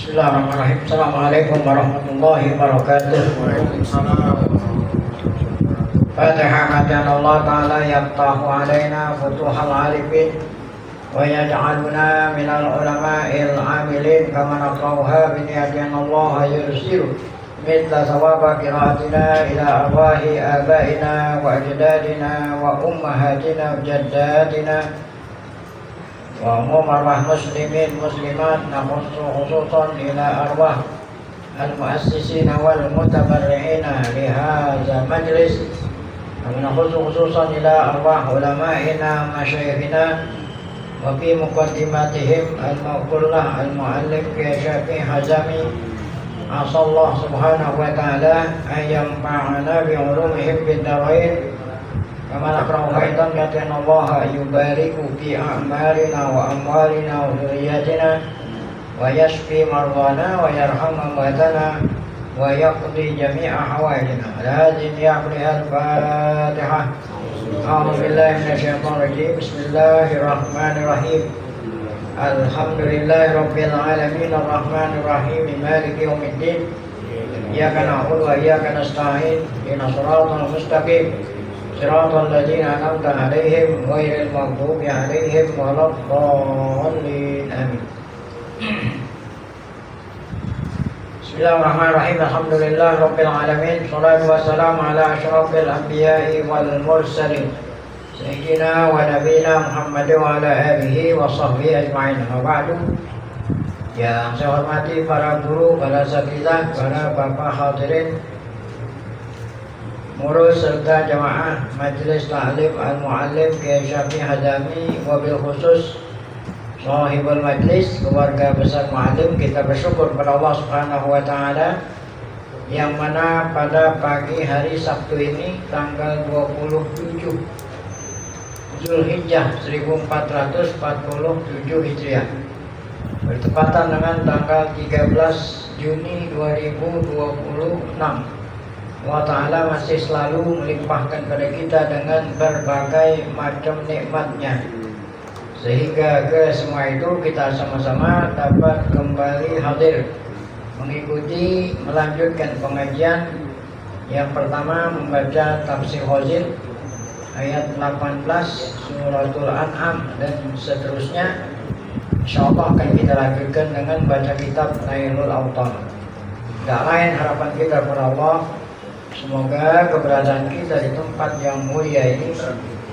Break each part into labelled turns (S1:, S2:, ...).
S1: Bismillahirrahmanirrahim. Assalamualaikum warahmatullahi wabarakatuh. Fatihah kata Allah Ta'ala yaftahu alaina futuhal arifin wa yaj'aluna minal ulama'il amilin kama naqra'uha biniyatin Allah yursiru mithla sawaba qira'atina ila arwahi abaina wa ajdadina wa ummahatina wa jaddatina wa umum arwah muslimin muslimat nakhussu khususan ila arwah al-muassisina wal mutabarri'ina li hadza majlis wa nakhussu khususan ila arwah ulama'ina masyayikhina wa fi muqaddimatihim al-mawqullah al-muallim Syafi'i Hazami asallahu subhanahu wa ta'ala ayyamfa'ana bi ulumihim bid darain kama naqra'u aidan yatin Allah yubariku fi a'malina wa amwalina wa dhurriyyatina wa yashfi marwana wa yarham amwatana wa yaqdi jami'a hawaijina. Hadhihi al-Fatihah. A'udzu billahi minasyaitonir rajim. Bismillahirrahmanirrahim. Alhamdulillahi rabbil alamin arrahmanir rahim maliki yaumiddin. Iyyaka na'budu wa iyyaka nasta'in. Ihdinas siratal mustaqim. Siratal ladzina an'amta 'alaihim ghairil maghdubi 'alaihim waladdallin. Amin. Bismillahirrahmanirrahim. Alhamdulillahi rabbil alamin. Shalatu wassalamu ala asyrafil anbiya'i wal mursalin. Sayyidina wa nabiyina Muhammad wa ala alihi wa sahbihi ajma'in. Wa ba'du. Yang saya hormati para guru, para asatidzah, para bapak hadirin, murus serta jamaah Majelis Ta'lim Al-Muallim Syafi'i Hazami, wabil khusus sahibul majlis, keluarga besar muallim. Kita bersyukur kepada Allah Subhanahu wa taala yang mana pada pagi hari Sabtu ini tanggal 27 Zulhijjah 1447 Hijriah bertepatan dengan tanggal 13 Juni 2026. Allah Ta'ala masih selalu melimpahkan kepada kita dengan berbagai macam nikmatnya, sehingga ke semua itu kita sama-sama dapat kembali hadir mengikuti melanjutkan pengajian. Yang pertama membaca tafsir Khazin ayat 18 suratul An'am dan seterusnya. InsyaAllah akan kita lanjutkan dengan baca kitab Nailul Awtar. Tidak lain harapan kita kepada Allah, semoga keberadaan kita di tempat yang mulia ini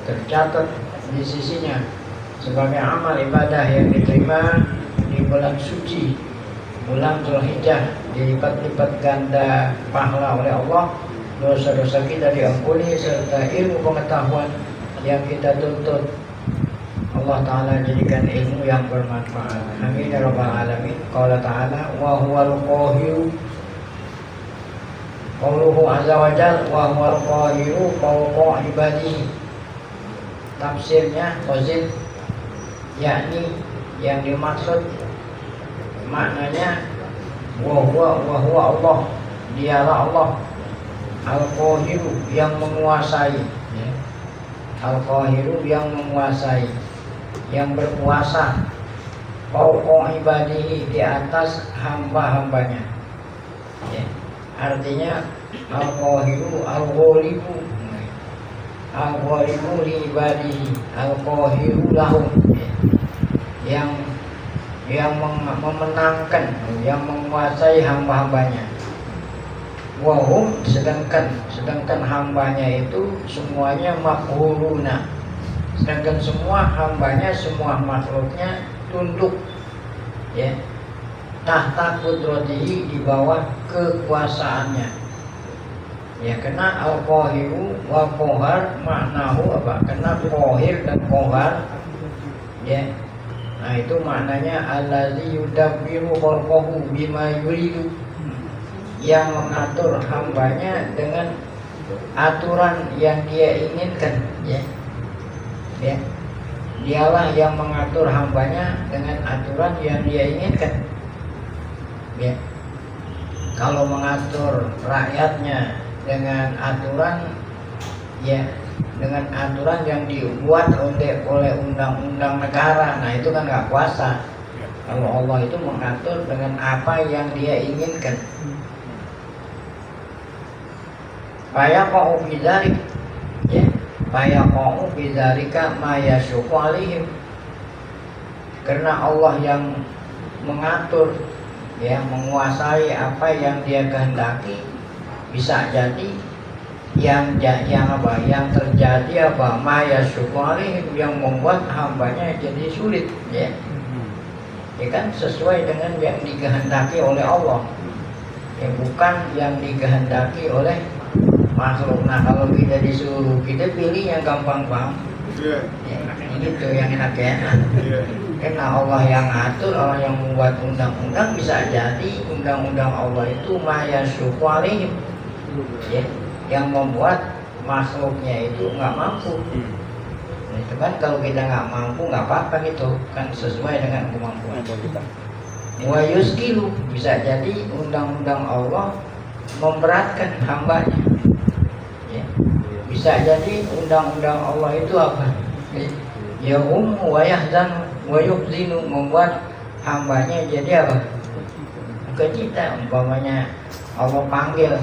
S1: tercatat di sisinya sebagai amal ibadah yang diterima di bulan suci, bulan Zulhijjah, dilipat-lipat ganda pahala oleh Allah, dosa-dosa kita diampuni, serta ilmu pengetahuan yang kita tuntut Allah Ta'ala jadikan ilmu yang bermanfaat. Amin ya rabbal alamin. Qala ta'ala wa huwal qahiru, qauluhu azza wa jalla wa huwal qahiru fawqa ibadihi. Tafsirnya Khazin, yakni yang dimaksud maknanya wa huwa Allah, dialah Allah, al-qahiru yang menguasai, al-qahiru yang menguasai, yang berkuasa, fawqa ibadihi di atas hamba-hambanya. Artinya al-qahiru al-ghalibu, al-ghalibu li ibadihi, al-qahiru lahum, yang memenangkan, yang menguasai hamba-hambanya. Wahum, sedangkan hambanya itu semuanya makhuruna, sedangkan semua hambanya, semua makhluknya tunduk, ya, tahta qudratihi, di bawah kekuasaannya. Ya, kena al-qahiru wa qahar, maknahu apa? Kena qahir dan qahar, ya. Nah, itu maknanya allazi yudabbiru khalqahu bima yuridu, yang mengatur hambanya dengan aturan yang dia inginkan, ya. Ya. Dialah yang mengatur hambanya dengan aturan yang dia inginkan. Ya. Kalau mengatur rakyatnya dengan aturan, ya, dengan aturan yang dibuat oleh undang-undang negara, nah itu kan nggak kuasa. Kalau Allah itu mengatur dengan apa yang Dia inginkan. Fayaqa'u bidzalik, ya. Fayaqa'u bidzalika ma yasyuqu alaihim. Karena Allah yang mengatur, ya, menguasai apa yang Dia kehendaki, bisa jadi yang terjadi apa, ma yasyuqu alaihim, yang membuat hambanya jadi sulit, ya. Ya kan, sesuai dengan yang dikehendaki oleh Allah, ya, bukan yang dikehendaki oleh makhluk. Nah, kalau kita disuruh, kita pilih yang gampang paham, ya, gitu yang enak, ya. Karena Allah yang ngatur, Allah yang membuat undang-undang, bisa jadi undang-undang Allah itu ma yasyuqu alaihim, ya, yang membuat makhluknya itu nggak mampu. Itu kan, kalau kita nggak mampu nggak apa-apa, gitu kan, sesuai dengan kemampuan kita. Wa yuskilu, bisa jadi undang-undang Allah memberatkan hambanya, ya. Bisa jadi undang-undang Allah itu apa, ya, wa yahzan wa yuhzinu, membuat hambanya jadi apa, kecita. Umpamanya Allah panggil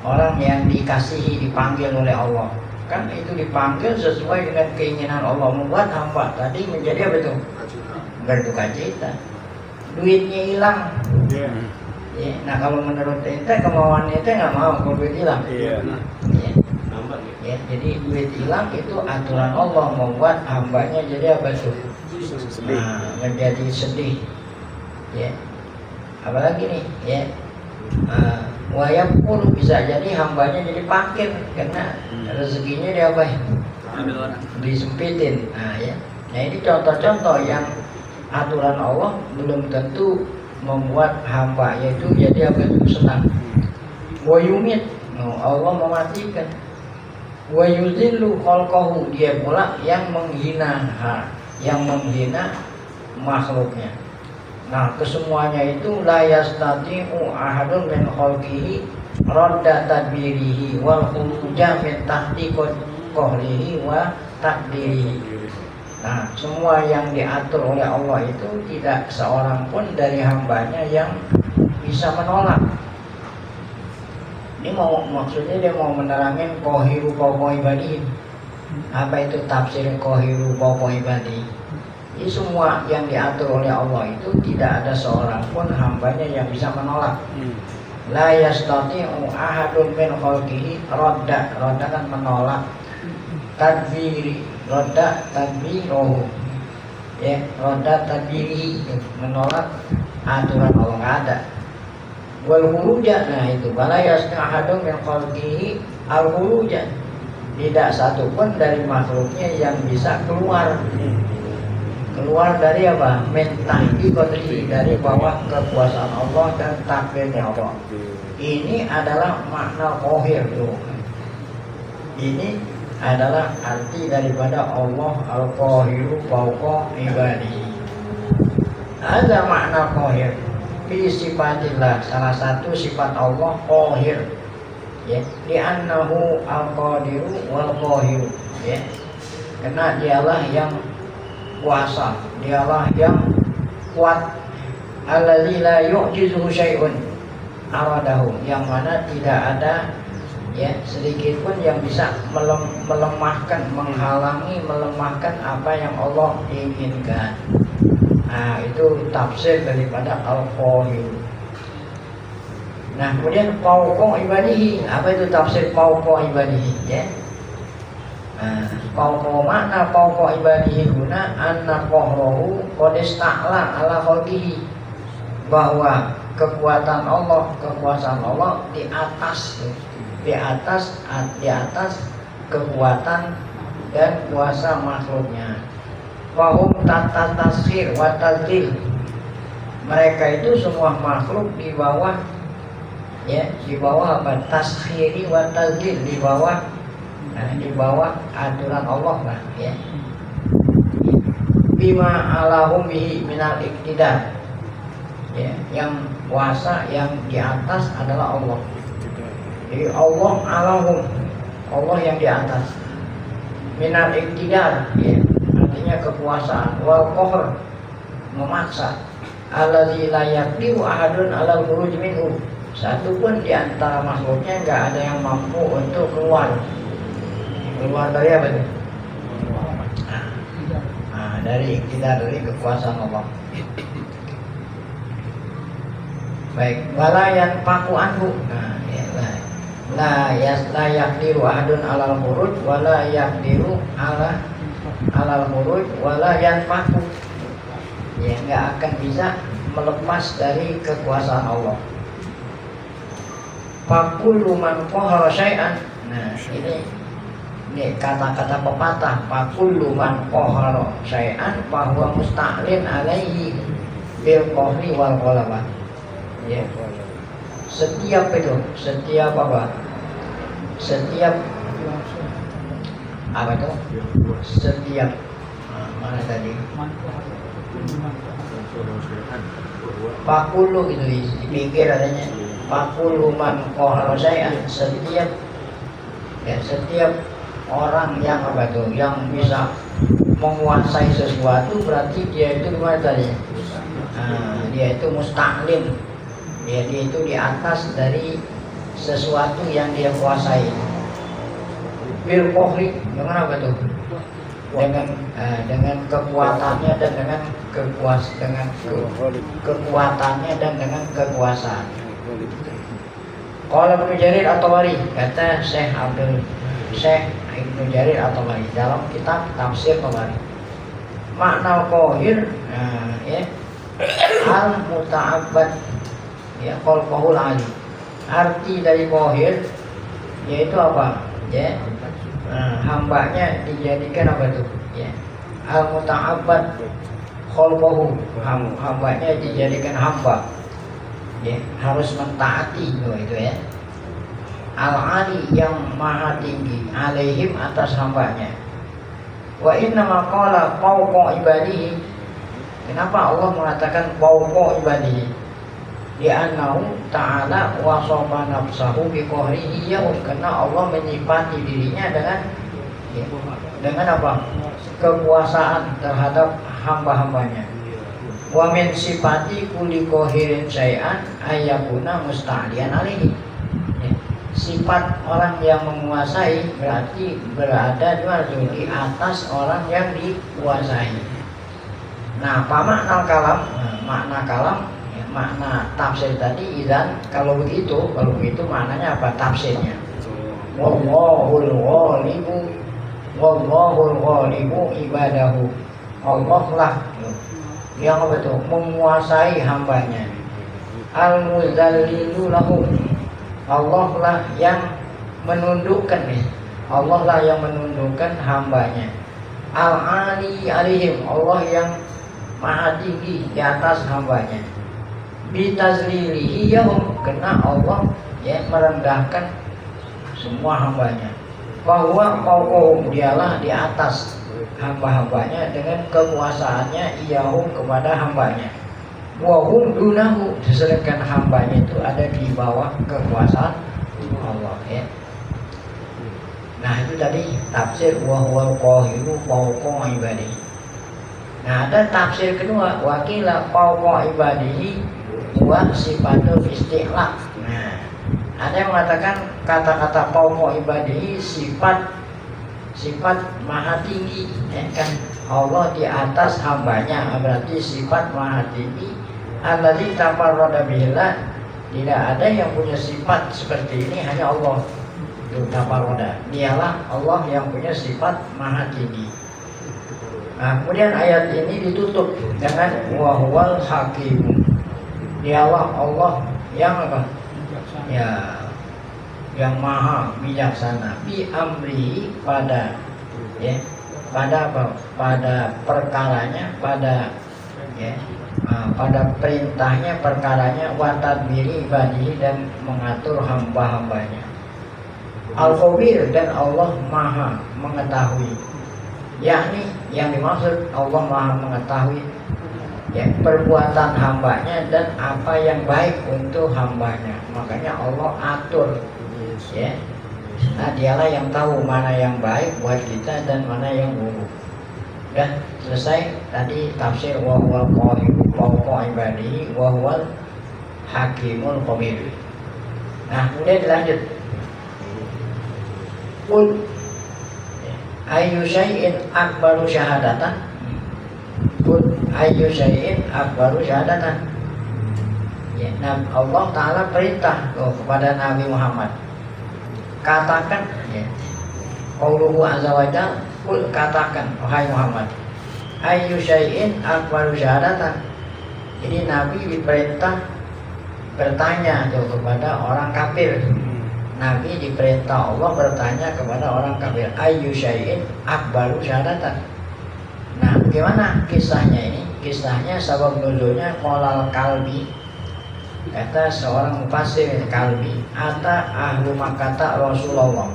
S1: orang yang dikasihi, dipanggil oleh Allah, kan itu dipanggil sesuai dengan keinginan Allah, membuat hamba tadi menjadi apa itu, berduka cita. Duitnya hilang, ya. Nah, kalau menurut ente, kemauan ente nggak mau kalau duit hilang, ya. Ya, jadi duit hilang itu aturan Allah, membuat hambanya jadi apa tuh, menjadi sedih, ya. Apalagi nih, ya, wayapun, bisa jadi hambanya jadi fakir karena rezekinya dia apa, disempitin. Nah, ya. Nah, ini contoh-contoh yang aturan Allah belum tentu membuat hamba itu jadi apa itu senang. Wayumit, Allah mematikan. Wayuzillu khalqahu, dia pula yang menghina, yang menghina makhluknya. Nah, kesemuanya itu la yastati'u ahadun min khalqihi radda tadbirihi wal khuruja min tahti qahrihi wa takdirihi. Nah, semua yang diatur oleh Allah itu tidak seorang pun dari hambanya yang bisa menolak. Ini maksudnya dia mau menerangin qahiru fawqa ibadihi. Apa itu tafsir qahiru fawqa ibadihi? Jadi semua yang diatur oleh Allah itu tidak ada seorang pun hambanya yang bisa menolak. La yastati'u ahadun min khalqihi radda kan menolak, tadbiri, radda tadbiruhu, ya, radda tadbiri, menolak aturan Allah, nggak ada. Wal khuruja, nah itu bala yastati'u ahadun min khalqihi al khuruja, tidak satu pun dari makhluknya yang bisa keluar dari apa? Mentahki qadri, dari bawah kekuasaan Allah dan takdirnya Allah. Ini adalah makna qahir tuh. Ini adalah arti daripada Allah al-qahiru fawqa ibadihi. Ada makna qahir fi sifatillah, salah satu sifat Allah qahir, ya, li'annahu al-qadiru wal qahiru, ya, karena dialah yang kuasa, dialah yang kuat, allazi la yu'jizuhu syai'un aradahu, yang mana tidak ada, ya, sedikit pun yang bisa melemahkan, menghalangi, melemahkan apa yang Allah inginkan. Nah, itu tafsir daripada al-qahir. Nah, kemudian fawqa ibadihi, apa itu tafsir fawqa ibadihi, ya? Fawqa makna fawqa ibadihi guna anna qahrahu qad ista'la ala khalqihi, bahwa kekuatan Allah, kekuasaan Allah di atas kekuatan dan kuasa makhluknya. Wahum tata taskhir wa tadlil, mereka itu semua makhluk di bawah, ya, di bawah apa, taskhiri wa tadlil, di bawah, nah, di bawah aturan Allah lah, ya. Bima alahum bihi minal iktidar, ya, yang kuasa, yang di atas adalah Allah. Jadi Allah alahum, Allah yang di atas. Minal iktidar, ya, artinya kekuasaan. Wal qahr, memaksa. Allazi la yaqdiru ahadun 'ala khuruj minhu. Satu pun di antara makhluknya enggak ada yang mampu untuk keluar. Keluar dari apa itu? Dari kekuasaan Allah. Baik, wala yanfaqu anhu. La yaqdiru ahadun 'alal khuruj wala yaqdiru 'alal khuruj wala yanfaqu. Ya, enggak akan bisa melepas dari kekuasaan Allah. Fakullu man qahara syai'an. Nah, ini kata-kata pepatah. Fakullu man qahara syai'an fa huwa musta'lin alaihi bil qahri wal ghalabah. Ya. Setiap apa? Setiap apa itu? Setiap mana tadi? Pakulu gitu dipikir adanya. Pakulu man qahara syai'an, setiap orang yang apa itu? Yang bisa menguasai sesuatu berarti dia itu gimana tadi? Dia itu mustaqlim. Dia itu di atas dari sesuatu yang dia kuasai. Bil qahri, dengan apa tuh? Dengan kekuatannya dan dengan kekuatannya dan dengan kekuasaan. Qala Ibnu Jarir At-Tabari, kata Syekh Ibnu Jarir At-Tabari dalam kitab Tafsir Tabari. Makna qahir al-muta'abbad ya khalqahul ali. Arti dari qahir yaitu apa? Ya. Hambanya dijadikan apa itu? Ya. Al-muta'abbad khalqahu, hambanya dijadikan hamba. Ya, harus mentaati itu ya. Al-ali yang maha tinggi alaihim atas hambanya. Wa inna ma qala fawqa ibadihi. Kenapa Allah mengatakan fawqa ibadihi? Li'annahu ta'ala wasafa nafsahu biqahrihi yaum, karena Allah menyifati dirinya dengan apa? Kekuasaan terhadap hamba-hambanya. Wa min sifati kulli qahirin syai'an ayyakuna musta'liyan alaihi. Sifat orang yang menguasai berarti berada di atas orang yang dikuasai. Nah, apa makna kalam? Makna kalam, makna tafsir tadi idzan kalau begitu maknanya apa tafsirnya? Wallahul ghalibu ibadahu. Allah lah yang apa itu? Menguasai hambanya. Al-muzallilu lahum. Allah lah yang menundukkan Allah lah yang menundukkan hambanya. Al-ali alaihim. Allah yang maha tinggi di atas hambanya. Bitazlilihi yahum, karena Allah ya merendahkan semua hambanya. Bahwa fawqahum, dialah di atas hamba-hambanya dengan kekuasaannya iyahum kepada hambanya. Wahum dunahu, sedangkan hambanya itu ada di bawah kekuasaan Allah ya. Nah itu tadi tafsir wahwal qahiru fawqa ibadihi. Nah ada tafsir kedua, wakila fawqa ibadihi wa sifatul isti'la. Nah ada yang mengatakan kata-kata fawqa ibadihi sifat maha tinggi ya kan, Allah di atas hambanya, berarti sifat maha tinggi. Allazi tafarrada billah, tidak ada yang punya sifat seperti ini, hanya Allah. Itu tafarrada, dialah Allah yang punya sifat maha tinggi. Nah, kemudian ayat ini ditutup dengan wa huwal hakim. Dialah Allah yang apa? Ya, yang maha bijaksana. Bi amri, pada apa? Pada perkaranya, pada perintahnya, perkaranya, wa tadbiri ibadihi, dan mengatur hamba-hambanya. Al-Khabir, dan Allah maha mengetahui. Yakni yang dimaksud Allah maha mengetahui ya perbuatan hambanya dan apa yang baik untuk hambanya. Makanya Allah atur ya. Nah dialah yang tahu mana yang baik buat kita dan mana yang buruk. Udah selesai tadi tafsir wa huwal qahiru fawqa ibadihi wa huwal hakimul khabir. Nah, kemudian dilanjut. Qul ayyu syai'in akbaru syahadatan. Qul ayyu syai'in akbaru syahadatan. Ya, Allah Ta'ala perintah kepada Nabi Muhammad, katakan ya, qauluhu azza wa jalla, qul katakan wahai Muhammad, ayyu syai'in akbaru syahadatan. Jadi Nabi diperintah bertanya tuh kepada orang kafir. Nabi diperintah Allah bertanya kepada orang kafir, ayyu syai'in akbaru syahadatan. Nah, bagaimana kisahnya ini? Kisahnya sabab nuzulnya qolal kalbi. Kata seorang mufassir Kalbi, ata ahlu Makkah Rasulullah.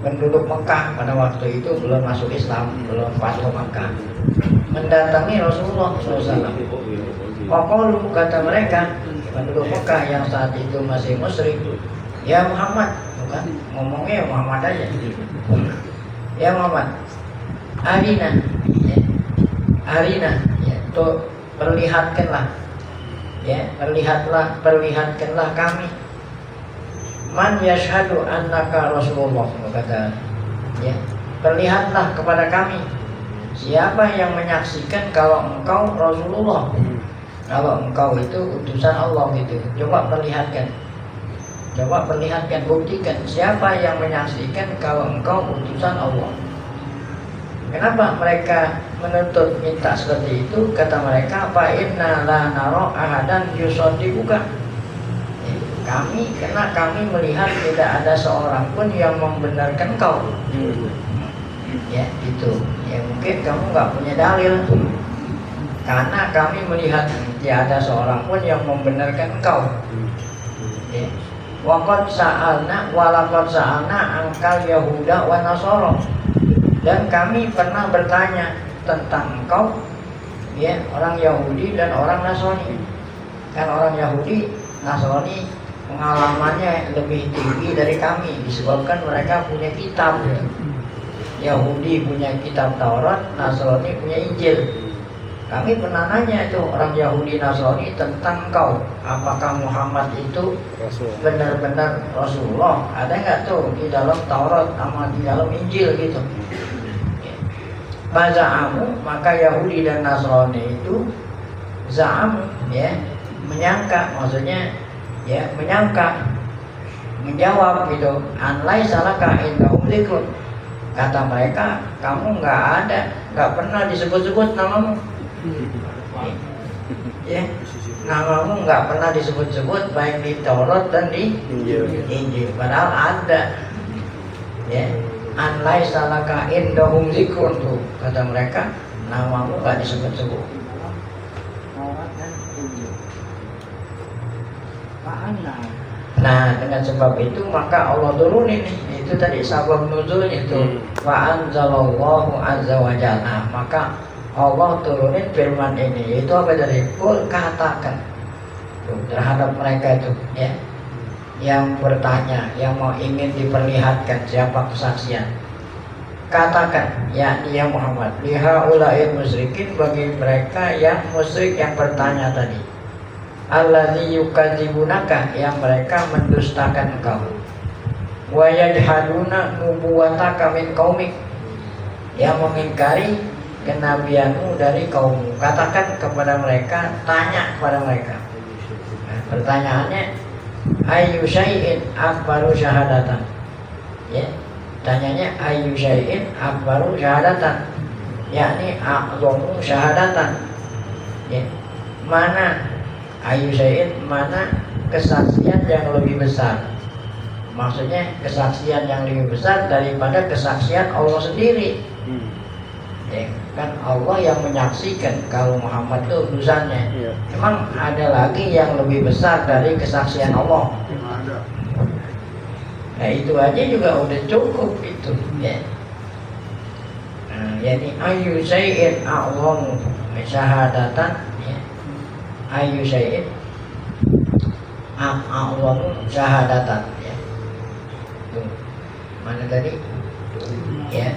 S1: Penduduk Mekah pada waktu itu belum masuk Islam, belum masuk Mekah, mendatangi Rasulullah SAW. Pokoknya kata mereka, penduduk Mekah yang saat itu masih musyrik, ya Muhammad, bukan ngomongnya Muhammad aja. Ya Muhammad, arina, ya, arina, ya, tuh perlihatkanlah. Ya, perlihatkanlah kami man yashhadu annaka Rasulullah, kata ya, perlihatlah kepada kami siapa yang menyaksikan kalau engkau Rasulullah, kalau engkau itu utusan Allah gitu. Coba perlihatkan, buktikan siapa yang menyaksikan kalau engkau utusan Allah. Kenapa mereka menuntut minta seperti itu? Kata mereka, fa inna la nara ahadan yusaddiquka. Karena kami melihat tidak ada seorang pun yang membenarkan kau. Ya, gitu. Ya mungkin kamu nggak punya dalil. Karena kami melihat tidak ada seorang pun yang membenarkan kau. Ya. Walaqad sa'alna angkal Yahuda wa Nasara. Dan kami pernah bertanya tentang engkau, ya, orang Yahudi dan orang Nasrani. Kan orang Yahudi, Nasrani pengalamannya lebih tinggi dari kami disebabkan mereka punya kitab. Yahudi punya kitab Taurat, Nasrani punya Injil. Kami pernah nanya itu orang Yahudi Nasrani tentang engkau, apakah Muhammad itu benar-benar Rasulullah? Ada nggak tuh di dalam Taurat sama di dalam Injil gitu? Baza'amu, maka Yahudi dan Nasrani itu za'am, ya, menyangka, maksudnya ya menyangka, menjawab gitu, anlai salaka indahum dzikrun. Kata mereka, kamu nggak pernah disebut-sebut namamu. Ya, namamu nggak pernah disebut-sebut baik di Taurat dan di Injil. Padahal ada. Ya, anlai salaka indahum dzikrun tuh, kata mereka, namamu nggak disebut-sebut. Nah, dengan sebab itu maka Allah turunin, itu tadi sabab nuzulnya itu, wa anzalallahu azza wa jalla. Maka Allah turunin firman ini, yaitu apa dari qul, katakan tuh, terhadap mereka itu, ya, yang bertanya, yang mau ingin diperlihatkan siapa kesaksian. Katakan, yakni ya Muhammad, lihaula'il musyrikin, bagi mereka yang musyrik yang bertanya tadi, allazi yukadzibunaka, yang mereka mendustakan engkau, wa yajhaduna nubuwataka min qaumik, yang mengingkari kenabianmu dari kaummu. Katakan kepada mereka, tanya kepada mereka. Nah, pertanyaannya, ayyu syai'in akbaru syahadatan. Ya, tanyanya ayyu syai'in akbaru syahadatan, yakni a'dhamu syahadatan. Ya, mana ayyu syai'in, mana kesaksian yang lebih besar. Maksudnya kesaksian yang lebih besar daripada kesaksian Allah sendiri. Ya, kan Allah yang menyaksikan kalau Muhammad itu utusannya. Emang ada lagi yang lebih besar dari kesaksian Allah? Nah, itu aja juga udah cukup itu, ya. Nah, jadi ayyu syai'in a'dhamu syahadatan, ya. Ayyu syai'in a'dhamu syahadatan, ya. Tuh. Mana tadi? Ya.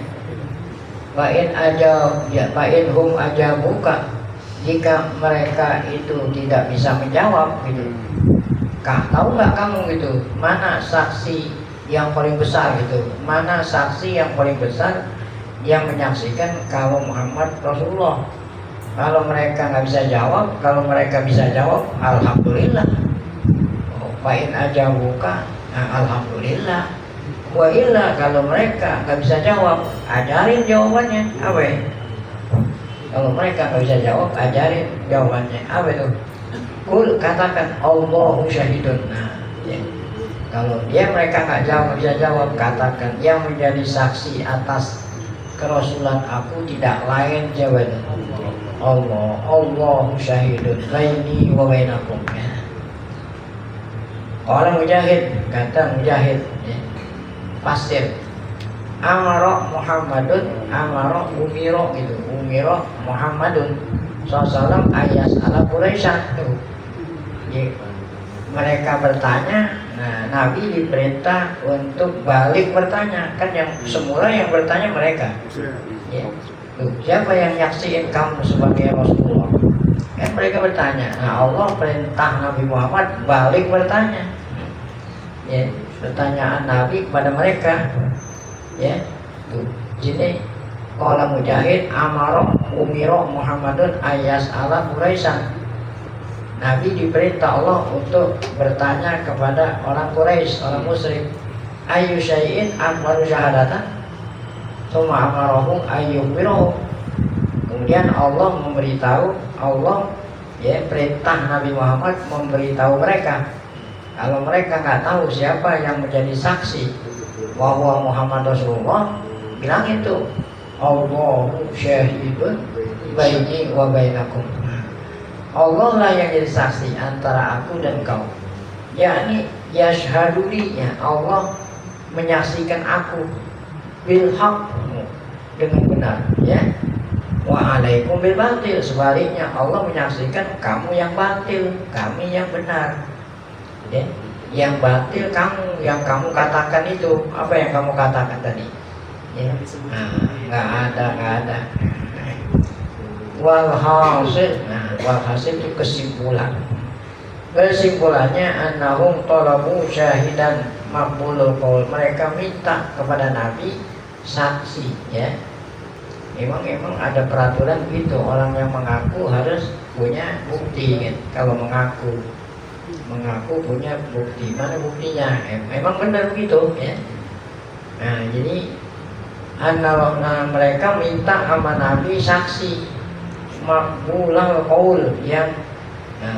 S1: Fa'in hum ajabuka, jika mereka itu tidak bisa menjawab gitu. Tahu nggak kamu gitu, mana saksi yang paling besar gitu, mana saksi yang paling besar yang menyaksikan kalau Muhammad Rasulullah? Kalau mereka nggak bisa jawab, kalau mereka bisa jawab, alhamdulillah. Fa'in ajabuka, nah, alhamdulillah. Wa illa, kalau mereka nggak bisa jawab, ajarin jawabannya. Apa ya? Kalau mereka nggak bisa jawab, ajarin jawabannya. Apa itu? Kul, katakan Allahu syahidun. Nah, ya. Kalau mereka nggak bisa jawab, katakan yang menjadi saksi atas kerasulan aku tidak lain jawaban Allahu syahidun baini wa bainakum. Orang Mujahid, kata Mujahid, ya, pasir amaro Muhammadun, amaro umiro gitu, umiro Muhammadun sallallahu ayas ala Quraisyan tuh. Ya, mereka bertanya, nah Nabi diperintah untuk balik bertanya, kan yang semula yang bertanya mereka. Ya. Tuh, siapa yang nyaksiin kamu sebagai Rasulullah? Kan mereka bertanya. Nah, Allah perintah Nabi Muhammad balik bertanya. Ya, pertanyaan Nabi kepada mereka. Ya, tuh. Jadi qala Mujahid amaro umiro Muhammadun ayas ala Quraisyan. Nabi diperintah Allah untuk bertanya kepada orang Quraisy, orang musyrik. Ayu syai'in akbaru syahadatan? Suma amarahum ayyubirohum. Kemudian Allah memberitahu, Allah ya perintah Nabi Muhammad memberitahu mereka. Kalau mereka nggak tahu siapa yang menjadi saksi bahwa Muhammad Rasulullah, bilang itu Allahu syahidun baini wa bainakum. Allah lah yang jadi saksi antara aku dan kau. Yakni yashhaduli, ya Allah menyaksikan aku bil haq, dengan benar, ya. Wa alaikum bil batil, sebaliknya Allah menyaksikan kamu yang batil, kami yang benar. Ya. Yang batil kamu, yang kamu katakan itu, apa yang kamu katakan tadi? Ya. Nah, nggak ada. Walhasil, nah walhasil itu kesimpulan. Kesimpulannya annahum talabu syahidan maqbulul qaul. Mereka minta kepada Nabi saksi, ya. Emang ada peraturan gitu, orang yang mengaku harus punya bukti kan. Kalau mengaku punya bukti, mana buktinya? Emang benar begitu, ya. Nah, jadi mereka minta sama Nabi saksi maqbulul qaul,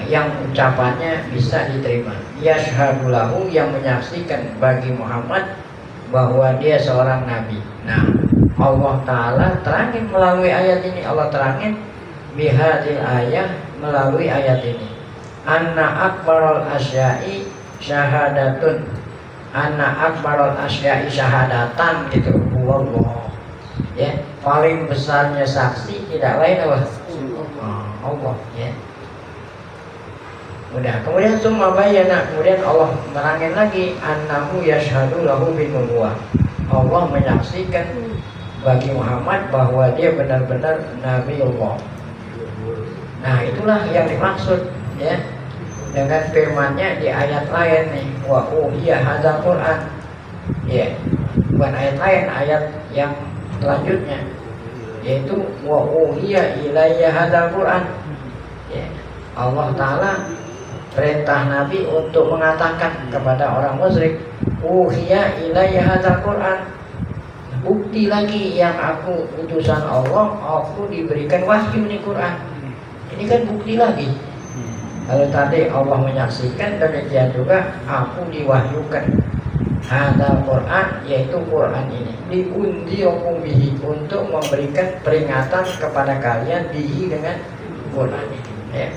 S1: yang ucapannya bisa diterima. Yashhadulahu, yang menyaksikan bagi Muhammad bahwa dia seorang nabi. Nah, Allah Ta'ala terangin melalui ayat ini. Allah terangin bihadil ayat, melalui ayat ini. Anna akbarul asya'i syahadatun, anna akbarul asya'i syahadatan, gitu. Allah, ya, paling besarnya saksi tidak lain apa? Allah, ya. Udah, kemudian summa bayyana, kemudian Allah terangin lagi annahu yashhadu lahu bin nubuwah. Allah menyaksikan bagi Muhammad bahwa dia benar-benar Nabi Allah. Nah, itulah yang dimaksud, ya, dengan firman-Nya di ayat lain nih, wa uhiya hadzal Qur'an. Ya, bukan ayat lain, ayat yang selanjutnya, yaitu wa uhiya ilayya hadzal Qur'an. Ya, Allah Ta'ala perintah Nabi untuk mengatakan kepada orang musyrik, uhiya ilayya hadzal Qur'an. Bukti lagi yang aku utusan Allah, aku diberikan wahyu nih Quran. Ini kan bukti lagi. Kalau tadi Allah menyaksikan, demikian juga aku diwahyukan hadzal Quran, yaitu Quran ini, liundzirakum bihi, untuk memberikan peringatan kepada kalian bihi, dengan Quran ini, ya.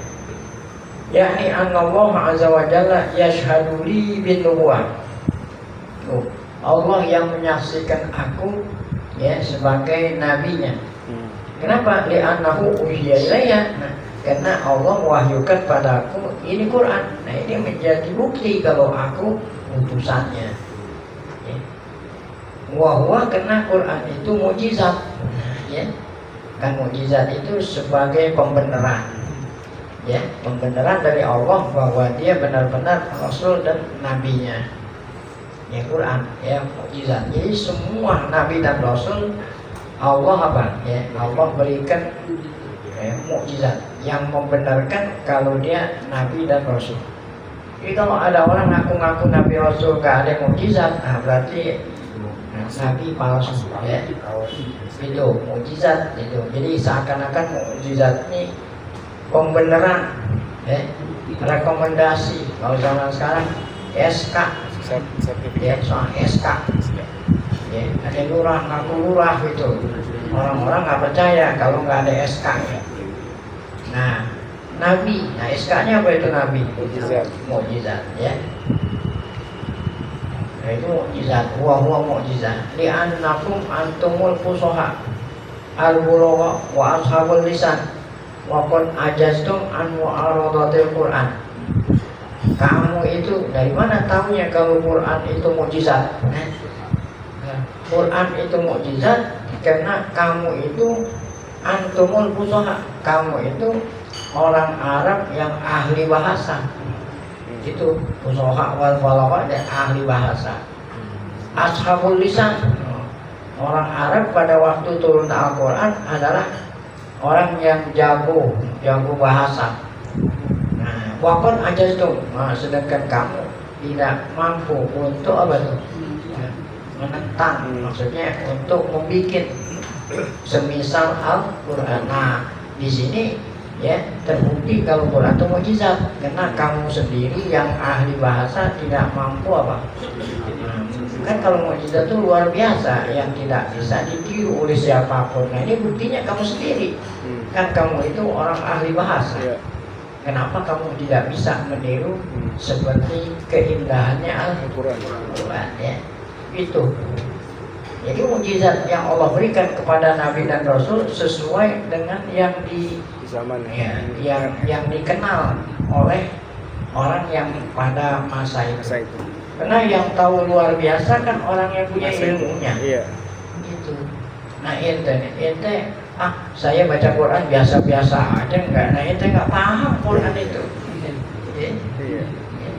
S1: Yakni Allah azza wa jalla yashhadu li bin nubuwah. Allah yang menyaksikan aku, ya, sebagai nabinya. Kenapa? Li'annahu uhiya ilayya. Nah, karena Allah mewahyukan padaku ini Quran. Nah, ini menjadi bukti kalau aku utusannya. Ya. Wa huwa, karena Quran itu mukjizat. Nah, ya. Kan mukjizat itu sebagai pembenaran, ya, pembenaran dari Allah bahwa dia benar-benar Rasul dan Nabinya. Ya Quran, ya mukjizat. Jadi semua Nabi dan Rasul Allah apa? Ya Allah berikan mukjizat yang membenarkan kalau dia Nabi dan Rasul. Jadi kalau ada orang ngaku-ngaku Nabi Rasul gak ada mukjizat, nah berarti Nabi palsu, ya. Itu mukjizat itu. Jadi seakan-akan mukjizat ini pembenaran, ya, rekomendasi. Kalau zaman sekarang SK, ya soal SK, ya, ada lurah ngaku lurah gitu. Orang-orang nggak percaya kalau nggak ada SK, ya. Nah, Nabi, nah SK-nya apa itu Nabi? Mukjizat, ya. Nah, itu mukjizat, huwa mukjizat. Li'annakum antumul fusoha al-bulugha wa ashabul lisan wa qad ajaztum an mu'aradatil Qur'an. Kamu itu dari mana tahunya kalau Quran itu mukjizat? Quran itu mukjizat karena kamu itu antumul fusoha, kamu itu orang Arab yang ahli bahasa. Itu fusoha wal balagha, dan ahli bahasa. Ashabul lisan, orang Arab pada waktu turun Al-Quran adalah orang yang jago bahasa. Nah, waqad ajaztum, sedangkan kamu tidak mampu untuk apa tuh? Menentang, maksudnya untuk membuat semisal Al-Quran. Nah, di sini ya terbukti kalau Quran itu mukjizat karena kamu sendiri yang ahli bahasa tidak mampu apa? Kan kalau mukjizat itu luar biasa yang tidak bisa ditiru oleh siapapun. Nah, ini buktinya kamu sendiri. Kan kamu itu orang ahli bahasa. Kenapa kamu tidak bisa meniru seperti keindahannya Al-Quran, ya? Itu. Jadi mukjizat yang Allah berikan kepada Nabi dan Rasul sesuai dengan yang di zaman, ya, yang dikenal oleh orang yang pada masa itu. Karena yang tahu luar biasa kan orang yang punya ilmunya. Iya. Gitu. Nah ente saya baca Quran biasa-biasa aja enggak. Nah ente enggak paham Quran itu. Iya.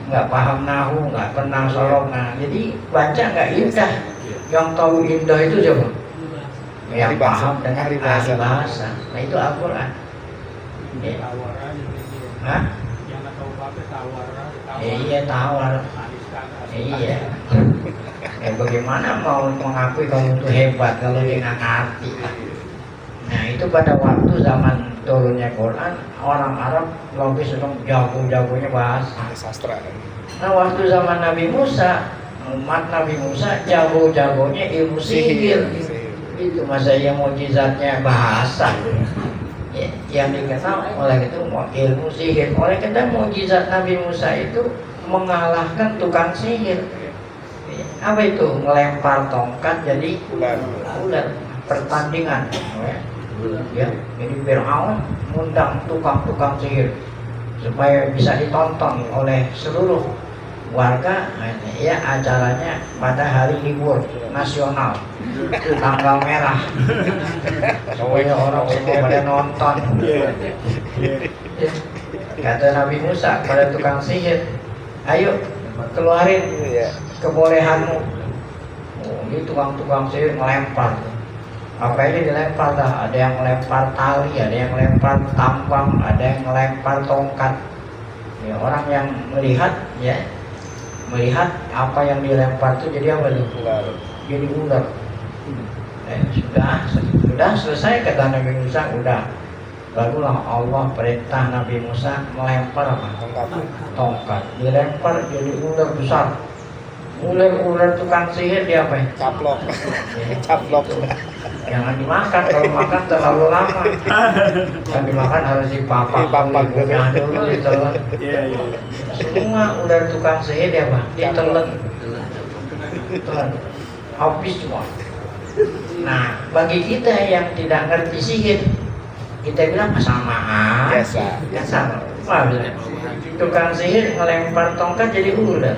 S1: Enggak paham nahu, enggak pernah solong. Nah, jadi baca enggak indah. Yang tahu indah itu siapa? Yang paham dengan ahli bahasa. Nah itu Al-Quran. Hah? Iya tawar. Iya. Bagaimana mau mengakui kalau itu hebat kalau dia nggak ngerti? Nah itu pada waktu zaman turunnya Quran, orang Arab lebih sedang jago-jagonya bahasa sastra. Nah waktu zaman Nabi Musa, umat Nabi Musa jago-jagonya ilmu sihir. Itu masa yang mukjizatnya bahasa. Ya, yang dikenal oleh itu ilmu sihir. Oleh karena mukjizat Nabi Musa itu mengalahkan tukang sihir. Apa itu? Melempar tongkat jadi ular. Pertandingan. Ya, jadi Fir'aun mengundang tukang-tukang sihir supaya bisa ditonton oleh seluruh warga. Ya acaranya pada hari libur nasional, tanggal merah, supaya orang semua pada nonton. Kata Nabi Musa pada tukang sihir, ayo keluarin kebolehanmu. Ini tukang-tukang sihir melempar. Apa ini dilempar dah? Ada yang melempar tali, ada yang melempar tampang, ada yang melempar tongkat. Ya, orang yang melihat, ya, melihat apa yang dilempar itu jadi apa? Jadi ular. Sudah selesai kata Nabi Musa, udah. Barulah Allah perintah Nabi Musa melempar apa? Tongkat. Dilempar jadi ular besar. Ular tukang sihir dia apa? Caplok. Ya, caplok. Jangan dimakan, kalau makan terlalu lama. Kan dimakan harus dipapak dulu, ditelan. Semua ular tukang sihir dia apa? Ditelan. Habis semua. Nah, bagi kita yang tidak ngerti sihir, kita bilang sama aja. Tukang sihir melempar tongkat jadi ular.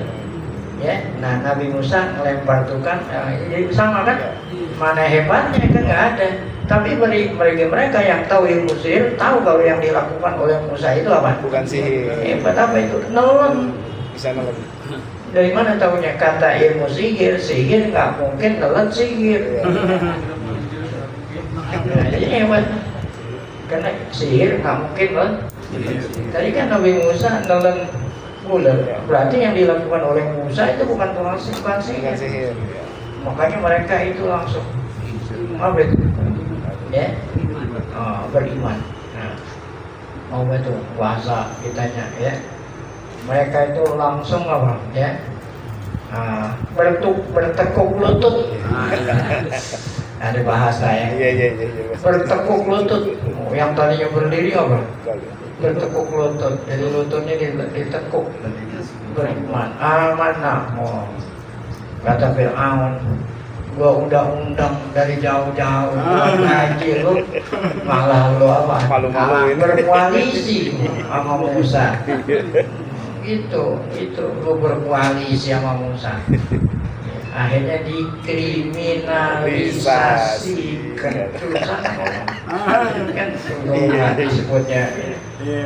S1: Ya, nah Nabi Musa melempar tukang, jadi sama kan? Mana hebatnya kan nggak ada. Tapi mereka yang tahu ilmu sihir tahu kalau yang dilakukan oleh Musa itu apa?
S2: Bukan sihir.
S1: Hebat apa itu? Nelen.
S2: Bisa nelen.
S1: Dari mana tahunya kata ilmu sihir? Sihir nggak mungkin nelen sihir. Nah, jadi hebat. Karena sihir nggak mungkin nelen. Tadi kan Nabi Musa nelen ular. Berarti yang dilakukan oleh Musa itu bukan sihir. Makanya mereka itu langsung apa itu? Ya, beriman. Nah, mau itu puasa ditanya ya. Mereka itu langsung apa? Ya, bertekuk lutut. Ada bahasa ya.
S2: Iya.
S1: Bertekuk lutut. Yang tadinya berdiri apa? Bertekuk lutut. Jadi lututnya ditekuk. Beriman. Amanah. Kata Fir'aun, gua undang-undang dari jauh-jauh, gua ngaji lu, malah lu apa?
S2: Malu-maluin.
S1: Berkoalisi sama Musa. Itu lu berkoalisi sama Musa. Akhirnya dikriminalisasikan. Susah kan disebutnya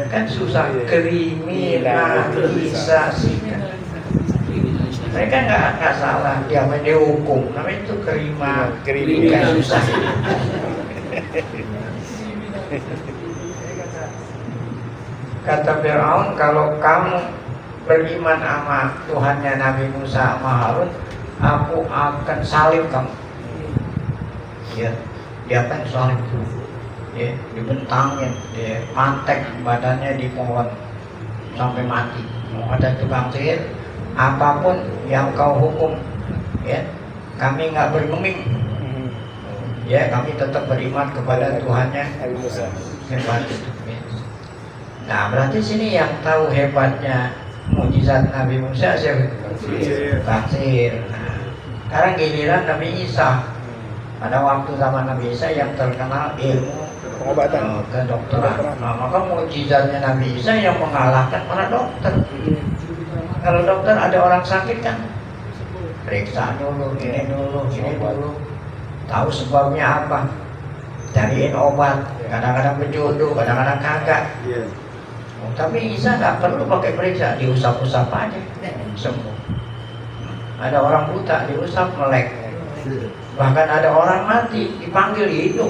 S1: kan susah, kriminalisasikan. Mereka nggak salah, dia dihukum, namanya itu kriminal susah. Kata Fir'aun, kalau kamu beriman sama Tuhannya Nabi Musa sama Harun, aku akan salib kamu. Ya, dia akan salib, ya, dibentangin, dia mantek badannya di pohon sampai mati. Ada tukang sihir, apapun yang kau hukum, ya, kami nggak bergeming, ya, kami tetap beriman kepada Tuhannya
S2: Nabi Musa.
S1: hebat itu. Ya. Nah, berarti sini yang tahu hebatnya mukjizat Nabi Musa siapa? Kafir. Nah, sekarang giliran Nabi Isa. Pada waktu zaman Nabi Isa yang terkenal ilmu
S2: Pengobatan.
S1: kedokteran. Nah, maka mukjizatnya Nabi Isa yang mengalahkan para dokter. Kalau dokter ada orang sakit kan, periksa dulu, ini dulu, tahu sebabnya apa, cariin obat, kadang-kadang berjodoh, kadang-kadang kagak. Tapi Isa nggak perlu pakai periksa, diusap-usap aja, sembuh. Ada orang buta, diusap melek. Bahkan ada orang mati, dipanggil hidup.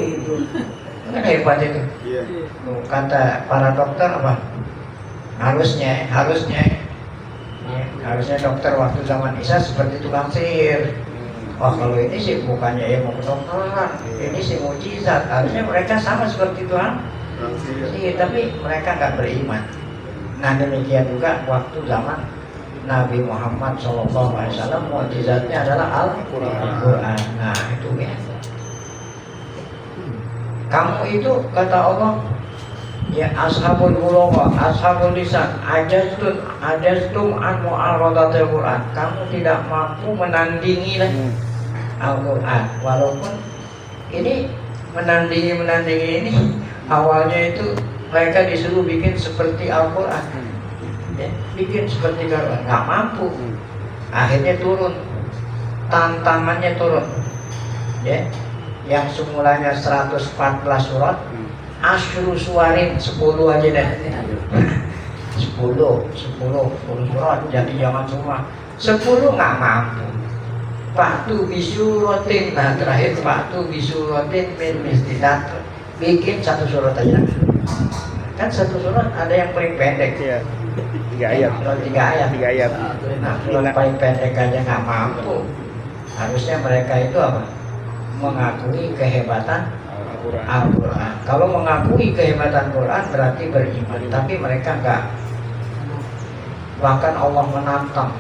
S1: Kan hebat itu. Kata para dokter apa? Harusnya. Ya, harusnya dokter waktu zaman Isa seperti tukang sihir. Wah, kalau ini sih bukannya ilmu kedokteran, ini sih mukjizat. Harusnya mereka sama seperti Tuhan. Iya, tapi mereka nggak beriman. Nah, demikian juga waktu zaman Nabi Muhammad SAW, mukjizatnya adalah Al-Quran. Nah, itu ya. Kamu itu kata Allah, ya ashabul bulugha, ashabul lisan, ajastum an mu'aradatil Quran. Kamu tidak mampu menandingi Al-Quran. Walaupun ini menandingi ini awalnya itu mereka disuruh bikin seperti Al-Quran, ya, bikin seperti Al-Quran, nggak mampu. Akhirnya turun, tantangannya turun, ya, yang semulanya 114 surat, asyru suarin 10 aja deh. 10 surat, jadi jangan cuma 10 nggak mampu. Fa'tu bisuratin, nah terakhir fa'tu bisuratin min mislihat, bikin 1 surat aja. Kan 1 surat ada yang paling pendek,
S2: 3 ayat.
S1: 3 ayat. Nah, surat paling pendek aja nggak mampu. Harusnya mereka itu apa? Mengakui kehebatan Al-Quran. Kalau mengakui kehebatan Quran berarti beriman, tapi mereka enggak. Bahkan Allah menantang,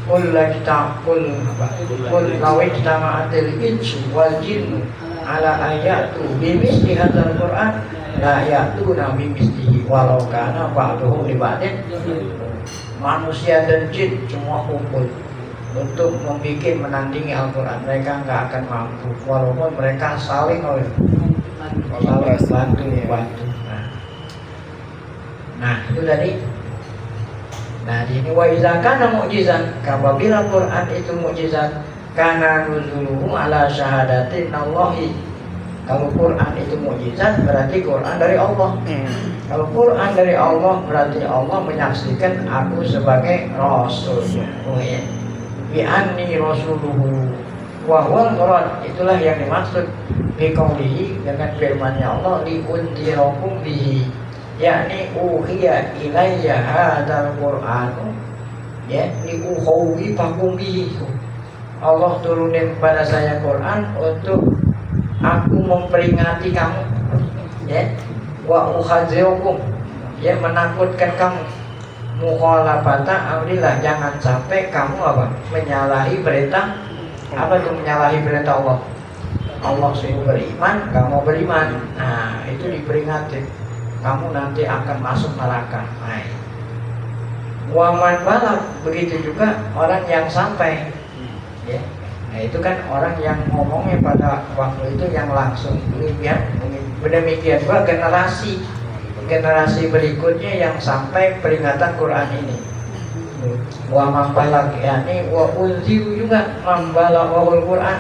S1: Qul lawajtama'atil insu wal jinnu ala ayatu bimisli hadzal Quran la ya'tuna bimislihi walau kana ba'duhum li ba'din. Manusia dan jin semua kumpul untuk membuat menandingi Al-Quran, mereka nggak akan mampu walaupun mereka saling bantu. Nah itu tadi. Nah di ini wa iza kana mukjizat, apabila Quran itu mukjizat, kana nuzuluhu ala syahadatin Allahi, Kalau Quran itu mukjizat berarti Quran dari Allah. Kalau Quran dari Allah berarti Allah menyaksikan aku sebagai Rasul. Bi anni rasuluhu wa huwal murad. Itulah yang dimaksud biqaulihi dengan firman-Nya Allah liunzirakum bihi, yakni uhiya ilayya hadzal Qur'an ya liuhawi fakum bihi. Allah turunin kepada saya Quran untuk aku memperingati kamu ya, wa uhadzirukum ya, menakutkan kamu, mukhalafata amrillah, jangan sampai kamu apa? Menyalahi perintah. Apa itu menyalahi perintah Allah? Allah suruh beriman, kamu beriman. Nah, itu diperingatin. Kamu nanti akan masuk neraka. Nah, waman balak, begitu juga orang yang sampai ya. Nah, itu kan orang yang ngomongnya pada waktu itu yang langsung ya. Demikian juga generasi berikutnya yang sampai peringatan Quran ini. Wa mambalak yakni wa unziru juga mambalakul Quran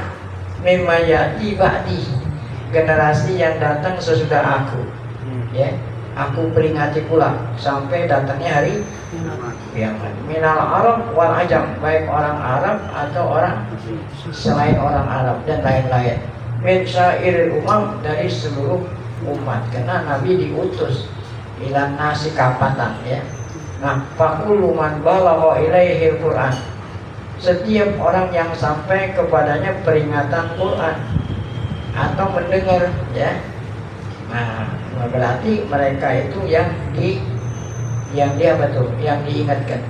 S1: mimma ya'ti ba'di, generasi yang datang sesudah aku ya, aku peringati pula sampai datangnya hari kiamat. Minal Arab wal ajam, baik orang Arab atau orang selain orang Arab dan lain-lain. Min syairil umam, dari seluruh umat, karena Nabi diutus ilan nasi kapatan ya. Nah, fakulu man balagha ilaihil Quran, setiap orang yang sampai kepadanya peringatan Quran atau mendengar ya. Nah, berarti mereka itu yang dia betul, yang diingatkan.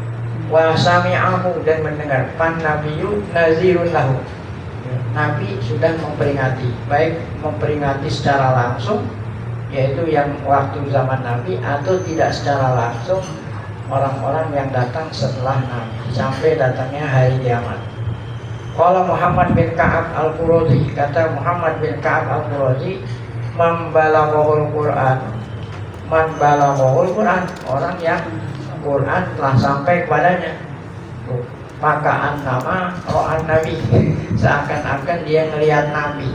S1: Wa sami'ahu, dan mendengar. Pan nabiyyu nazirun lahu, Nabi sudah memperingati, baik memperingati secara langsung, yaitu yang waktu zaman Nabi, atau tidak secara langsung orang-orang yang datang setelah Nabi sampai datangnya hari kiamat. Qala Muhammad bin Ka'ab al-Qurazi, kata Muhammad bin Ka'ab al-Qurazi, man balaghul Quran, orang yang Quran telah sampai kepadanya, maka nama ro'an Nabi, seakan-akan dia ngelihat Nabi.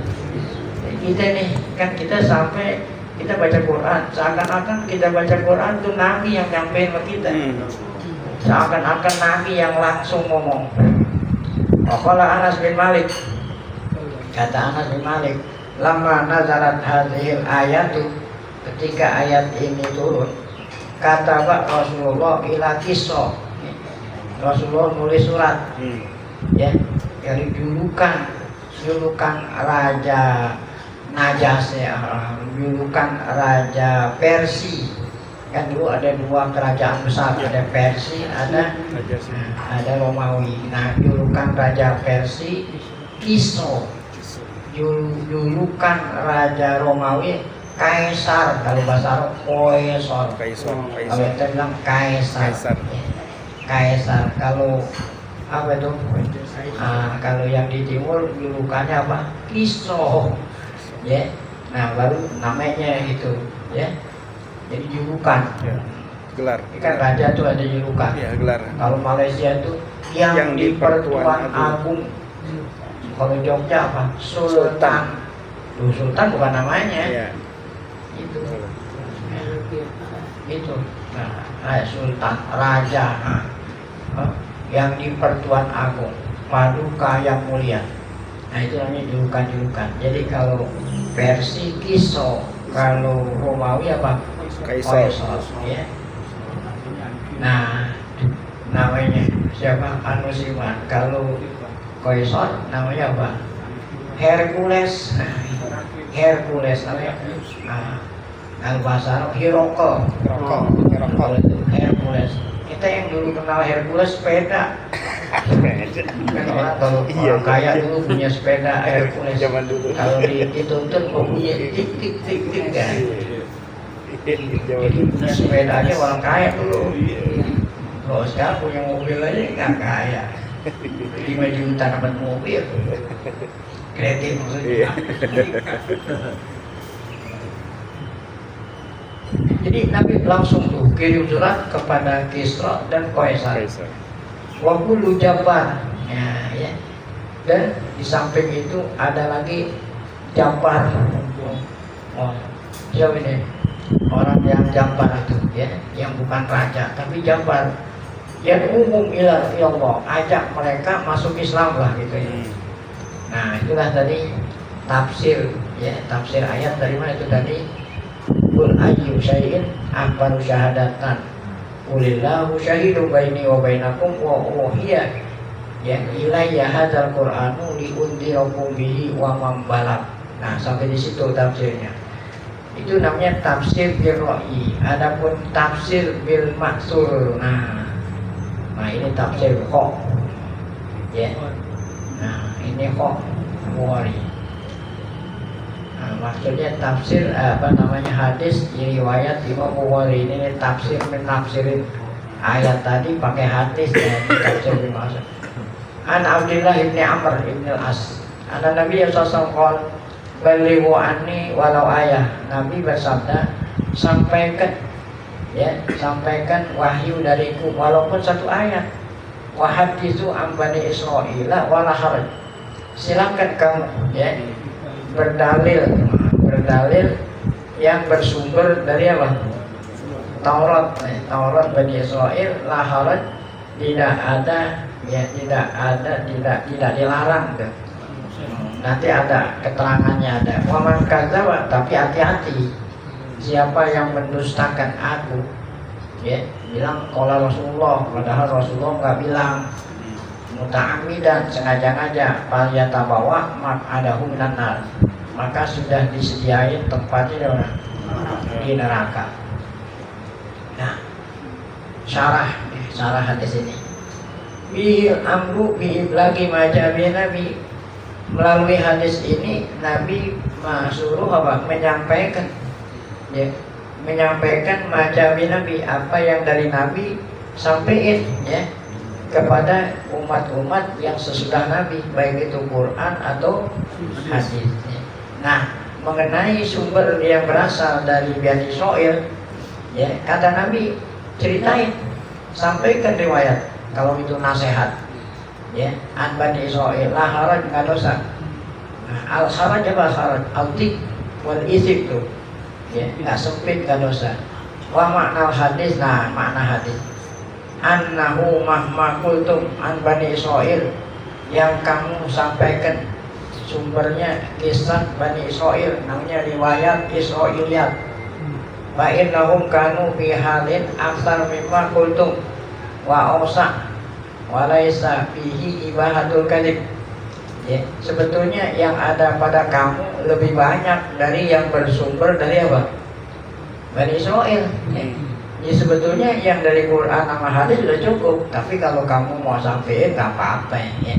S1: Kita nih kan, kita sampai kita baca Quran, seakan-akan kita baca Quran itu Nabi yang nyampein ke kita, seakan-akan Nabi yang langsung ngomong. Qala Anas bin Malik, kata Anas bin Malik, lama nazarat hadhil ayatu, ketika ayat ini turun, kata Rasulullah ila kisah, Rasulullah nulis surat ya, dari julukan Raja Najas ya, julukan Raja Persia. Kan dulu ada dua kerajaan besar, ada Persia, ada Romawi. Nah, julukan Raja Persia Kiso, julukan Raja Romawi Kaisar, kalau bahasa Arab Koesor. Kalau kita bilang Kaisar. Kaisar. Kalau apa itu? Kalau yang di timur julukannya apa? Kiso. Ya. Nah, baru namanya itu, ya. Jadi julukan.
S2: Ya. Gelar.
S1: Ini kan raja tuh ada julukan.
S2: Ya, gelar.
S1: Kalau Malaysia itu yang di Pertuan Agung. Kalau Jogja apa? Sultan. Sultan bukan namanya.
S2: Ya.
S1: Itu. Ya. Itu. Nah, Sultan, Raja. Yang di Pertuan Agung, Paduka yang mulia. Nah, itu namanya julukan-julukan. Jadi kalau versi Kiso, kalau Romawi apa?
S2: Kaisar.
S1: Ya. Nah, namanya siapa? Anusiman. Kalau Kaisar namanya apa? Hercules. Nah, Hercules namanya. Kalau bahasa Arab Hirokol. Hercules. Kita yang dulu kenal Hercules sepeda. Kan orang kalau orang kaya dulu punya sepeda Hercules.
S2: Zaman dulu.
S1: Kalau dituntut kok punya tik kan. Jadi punya sepeda aja orang kaya dulu. Kalau sekarang punya mobil aja nggak kaya. 5 juta dapat mobil. Kreatif maksudnya. Jadi Nabi langsung tuh kirim surat kepada Kisra dan Kaisar. Wa kullu jabbar. Ya. Dan di samping itu ada lagi Jabbar. Oh, siapa ini? Orang yang Jabar itu, ya, yang bukan raja, tapi Jabar. Yang umum ilah Allah, ajak mereka masuk Islam lah gitu ya. Nah, itulah tadi tafsir, ya, tafsir ayat dari mana itu tadi? Qul ayyu syai'in akbaru syahadatan. Qulillahu syahidu baini wa bainakum wa uhiya ya ilayya hadzal qur'anu liundirakum bihi wa man balagh. Nah, sampai di situ tafsirnya. Itu namanya tafsir bil ra'i. Adapun tafsir bil maksur. Nah ini tafsir kok. Ya. Nah, ini kok Bukhari. Nah, maksudnya tafsir hadis riwayat Imam Bukhari. Ini tafsir menafsirin ayat tadi pakai hadis ya, tafsir dimaksud. An Abdullah ibni Amr ibn al-As. Ada Nabi sallallahu alaihi wasallam balighu anni walau ayah. Nabi bersabda, sampaikan ya, sampaikan wahyu dariku walaupun satu ayat. Wa haditsu an bani Israila wala haraj. Silakan kamu ya berdalil yang bersumber dari apa? Taurat, Taurat Bani Israel, la haraj, tidak ada ya, tidak dilarang tuh. Nanti ada keterangannya ada. Wa man kadzdzaba, tapi hati-hati. Siapa yang mendustakan aku, ya, bilang qala Rasulullah, padahal Rasulullah nggak bilang. Muta'ammidan, sengaja-ngaja, fal yatabawa maq'adahu minan nar. Maka sudah disediain tempatnya di neraka. Nah, syarah hadis ini. Bihil amru bi'iblagi majabi Nabi. Melalui hadis ini Nabi suruh apa? Menyampaikan ya, menyampaikan majabi Nabi, apa yang dari Nabi sampaikan ya kepada umat-umat yang sesudah Nabi, baik itu Quran atau hadis. Nah, mengenai sumber yang berasal dari Bani Israil ya, kata Nabi ceritain, sampaikan riwayat kalau itu nasihat ya, an Bani Israil la haraj, nggak dosa. Nah, al haraj apa haraj? Al-dik wal isib tuh ya, nggak sempit, nggak dosa. Wa makna hadis, nah makna hadis annahu mahma kultum an Bani Israil, yang kamu sampaikan sumbernya kisah Bani Israil, namanya riwayat Israiliyat. Wa innahum kanu fi halin aktsar mimma kultum wa awsa walaisa fihi ibahatul kadzib. Ya, sebetulnya yang ada pada kamu lebih banyak dari yang bersumber dari apa? Bani Israil. Ya, sebetulnya yang dari Quran sama hadis sudah cukup, tapi kalau kamu mau sampein nggak apa-apa ya,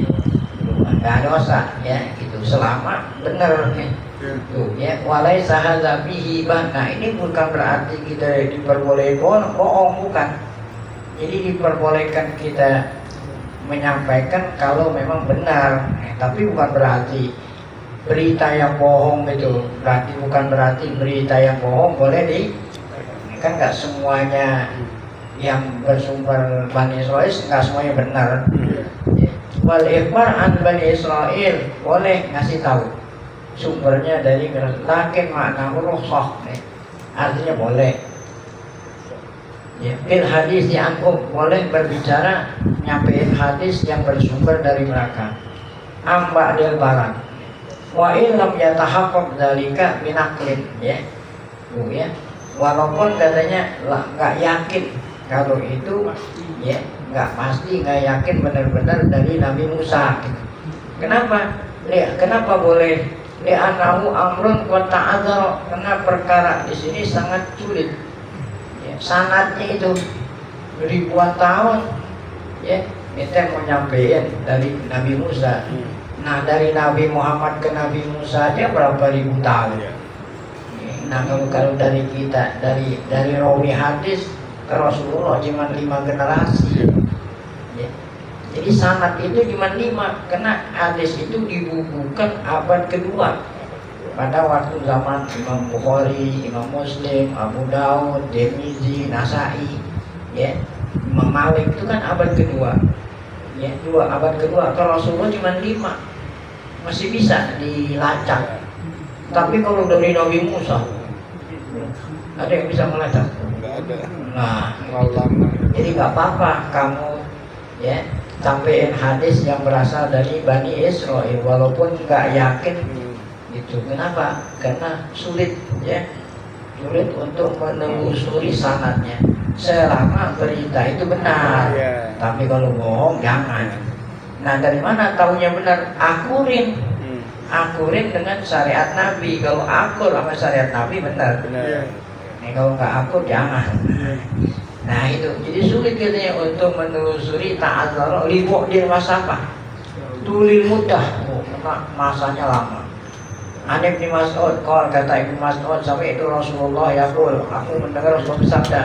S1: nggak dosa ya, gitu, selama benar ya. Tuh ya, walaisa hadza fihi ibah. Nah, ini bukan berarti kita diperbolehkan bohong, bukan. Jadi diperbolehkan kita menyampaikan kalau memang benar, tapi bukan berarti berita yang bohong itu, bukan berarti berita yang bohong boleh kan nggak semuanya yang bersumber Bani Israil, nggak semuanya benar. Wal ikhbar an Bani Israil, boleh ngasih tahu sumbernya dari lakin makna rukhsah, artinya boleh. Ya, bil hadis yang boleh berbicara nyampein hadis yang bersumber dari mereka. Amba del barat. Wa illam yatahaqqaq dzalika binaklin ya. Ya. Walaupun katanya nggak yakin kalau itu ya, nggak pasti, nggak yakin benar-benar dari Nabi Musa. Kenapa? Kenapa boleh? Li'annahu amrun wa ta'adzara, karena perkara di sini sangat sulit. Sanadnya itu ribuan tahun ya, kita mau nyampein dari Nabi Musa. Nah, dari Nabi Muhammad ke Nabi Musa aja berapa ribu tahun. Nah, kalau dari kita dari rawi hadis ke Rasulullah cuma 5 generasi ya. Jadi sanad itu cuma 5, karena hadis itu dibukukan abad kedua. Pada waktu zaman Imam Bukhari, Imam Muslim, Abu Daud, Tirmizi, Nasai, ya, Imam Malik itu kan abad kedua, ya, abad kedua. Kalau Rasulullah cuma 5, masih bisa dilacak, Tapi kalau dari Nabi Musa, ada yang bisa meledak?
S2: Nggak ada.
S1: Nah,
S2: Terlalu lama.
S1: jadi nggak apa-apa kamu ya sampein hadis yang berasal dari Bani Israel walaupun nggak yakin itu. Kenapa? Karena sulit ya, sulit untuk menelusuri sanadnya. Selama berita itu benar,
S2: Iya.
S1: tapi kalau bohong jangan. Nah, dari mana taunya benar? Akurin. Akurin dengan syariat Nabi. Kalau akur sama syariat Nabi benar.
S2: Benar.
S1: Nih, kalau nggak akur jangan. Nah itu, jadi sulit katanya untuk menelusuri ta'adzara libuk di masa apa? Tulil mudah, masanya lama. Ibn Mas'ud, kata Ibn Mas'ud, sampai itu Rasulullah yaqul, aku mendengar Rasulullah bersabda,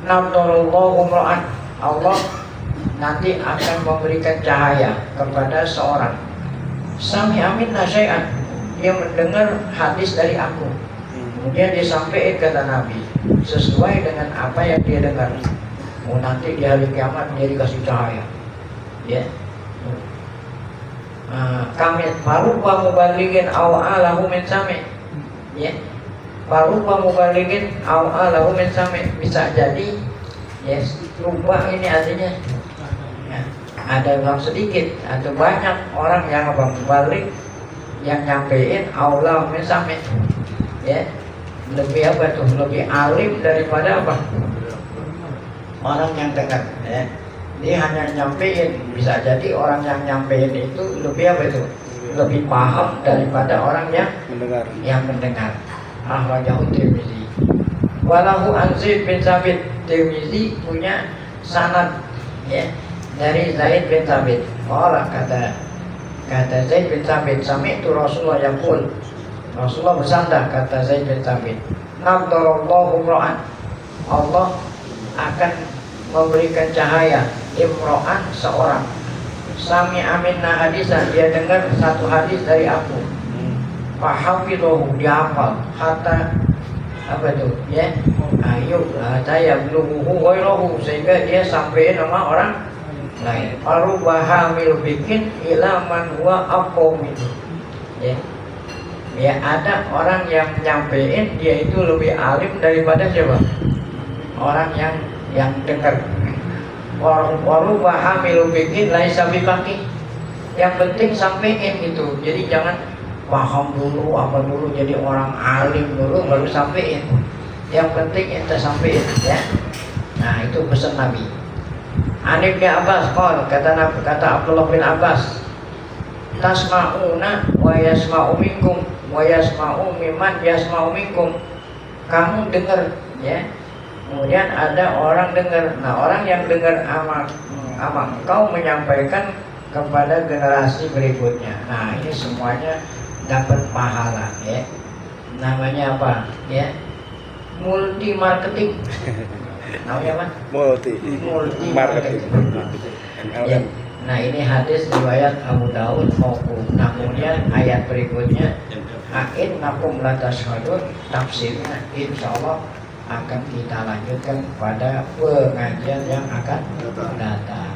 S1: Nadarullahu imra'an, Allah nanti akan memberikan cahaya kepada seorang. Sami amin nasyai'an, dia mendengar hadis dari aku. Kemudian dia sampaikan kata Nabi sesuai dengan apa yang dia dengar. Oh, nanti di hari kiamat dia dikasih cahaya. Ya. Kami parupa mubaligin awalahu min sami. Ya. Parupa mubaligin awalahu min sami. Bisa jadi yes, lupa ini artinya ya, ada yang sedikit atau banyak orang yang mubalik yang nyampein awalahu min sami. Ya. Lebih apa tuh? Lebih alim daripada apa? Orang yang dengar ya. Dia hanya nyampein. Bisa jadi orang yang nyampein itu lebih apa itu? Lebih paham daripada orang yang mendengar. Ahwajahu Tirmizi. Walahu an Zaid bin Thabit. Tirmizi punya sanad ya dari Zaid bin Thabit. Orang kata Zaid bin Thabit, sami'tu Rasulullah yaqul, Rasulullah bersabda, kata Zaid bin Thabit, Nadarallahu imra'an, Allah akan memberikan cahaya imra'an seorang. Sami aminna hadisan, dia dengar satu hadis dari aku. Fahafidhahu, dia hafal. Hatta apa itu? Ya, ayo hatta yablughu ghairahu, sehingga dia sampai nama orang lain. Farubaha mil bikin ila man huwa aqwam. Ya. Ya, ada orang yang nyampein dia itu lebih alim daripada siapa? Orang yang dengar. Waruba hamilu bikin laisa bibaqi. Yang penting sampein itu. Jadi jangan paham dulu apa dulu jadi orang alim dulu baru sampein. Yang penting ente sampein ya. Nah, itu pesan Nabi. Ibn Abbas kata Abdullah bin Abbas, tasma'una wa yasma'u minkum wa yasma'u mimman yasma'u minkum. Kamu dengar ya. Kemudian ada orang dengar. Nah, orang yang dengar ama engkau menyampaikan kepada generasi berikutnya. Nah, ini semuanya dapat pahala ya. Namanya apa? Ya. Multi marketing. Namanya apa? Multi marketing. Ya. Nah, ini hadis riwayat Abu Daud mauquf. Nah, kemudian ayat berikutnya innakum latashhadun, tafsirnya insyaallah akan kita lanjutkan pada pengajian yang akan datang.